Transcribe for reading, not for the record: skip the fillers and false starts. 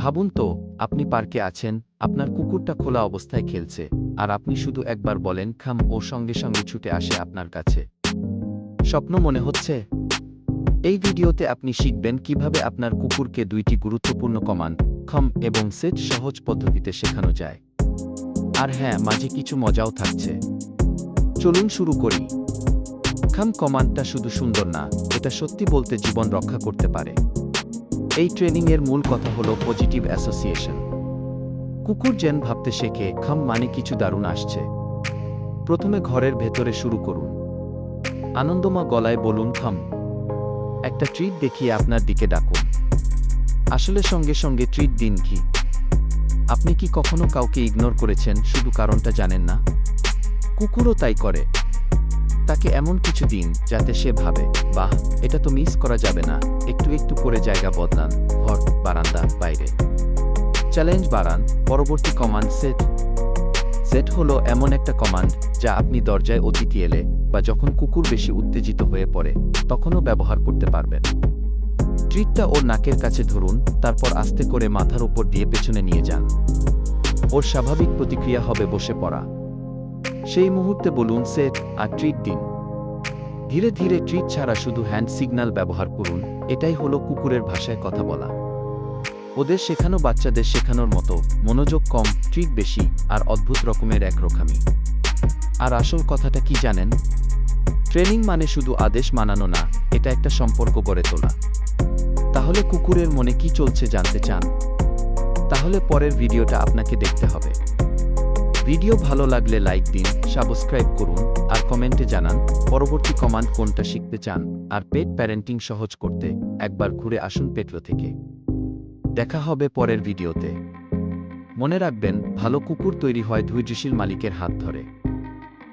ভাবুন তো, আপনি পার্কে আছেন, আপনার কুকুরটা খোলা অবস্থায় খেলছে, আর আপনি শুধু একবার বলেন খাম, ও সঙ্গে সঙ্গে ছুটে আসে আপনার কাছে। স্বপ্ন মনে হচ্ছে? এই ভিডিওতে আপনি শিখবেন কিভাবে আপনার কুকুরকে দুইটি গুরুত্বপূর্ণ কমান্ড, খাম এবং সেট সহজ পদ্ধতিতে শেখানো যায়। আর হ্যাঁ, মাঝে কিছু মজাও থাকছে। চলুন শুরু করি। খাম কমান্ডটা শুধু সুন্দর না, এটা সত্যি বলতে জীবন রক্ষা করতে পারে। এই ট্রেনিংয়ের মূল কথা হলো পজিটিভ অ্যাসোসিয়েশন। কুকুর যেন ভাবতে শেখে খাম মানে কিছু দারুণ আসছে। প্রথমে ঘরের ভেতরে শুরু করুন। আনন্দময় গলায় বলুন খাম। একটা ট্রিট দেখিয়ে আপনার দিকে ডাকুন। আসলে সঙ্গে সঙ্গে ট্রিট দিন কি? আপনি কি কখনো কাউকে ইগনোর করেছেন শুধু কারণটা জানেন না? কুকুরও তাই করে। তাকে এমন কিছু দিন যাতে সে ভাবে, বাহ, এটা তো মিস করা যাবে না। একটু একটু করে জায়গা বদলান, ঘর, বারান্দা, বাইরে। চ্যালেঞ্জ বাড়ান। পরবর্তী কমান্ড সেট। সেট হলো এমন একটা কমান্ড যা আপনি দরজায় অতিথি এলে বা যখন কুকুর বেশি উত্তেজিত হয়ে পড়ে তখনও ব্যবহার করতে পারবেন। ট্রিটটা ওর নাকের কাছে ধরুন, তারপর আস্তে করে মাথার উপর দিয়ে পেছনে নিয়ে যান। ওর স্বাভাবিক প্রতিক্রিয়া হবে বসে পড়া। সেই মুহূর্তে বলুন সেট আর ট্রিট দিন। ধীরে ধীরে ট্রিট ছাড়া শুধু হ্যান্ড সিগন্যাল ব্যবহার করুন। এটাই হলো কুকুরের ভাষায় কথা বলা। ওদের শেখানো বাচ্চাদের শেখানোর মতো, মনোযোগ কম, ট্রিট বেশি, আর অদ্ভুত রকমের একরকমি। আর আসল কথাটা কি জানেন? ট্রেনিং মানে শুধু আদেশ মানানো না, এটা একটা সম্পর্ক গড়ে তোলা। তাহলে কুকুরের মনে কি চলছে জানতে চান? তাহলে পরের ভিডিওটা আপনাকে দেখতে হবে। ভিডিও ভালো লাগলে লাইক দিন, সাবস্ক্রাইব করুন, আর কমেন্টে জানান পরবর্তী কমান্ড কোনটা শিখতে চান। আর পেট প্যারেন্টিং সহজ করতে একবার ঘুরে আসুন পেট্রো থেকে। দেখা হবে পরের ভিডিওতে। মনে রাখবেন, ভালো কুকুর তৈরি হয় ধৈর্যশীল মালিকের হাত ধরে।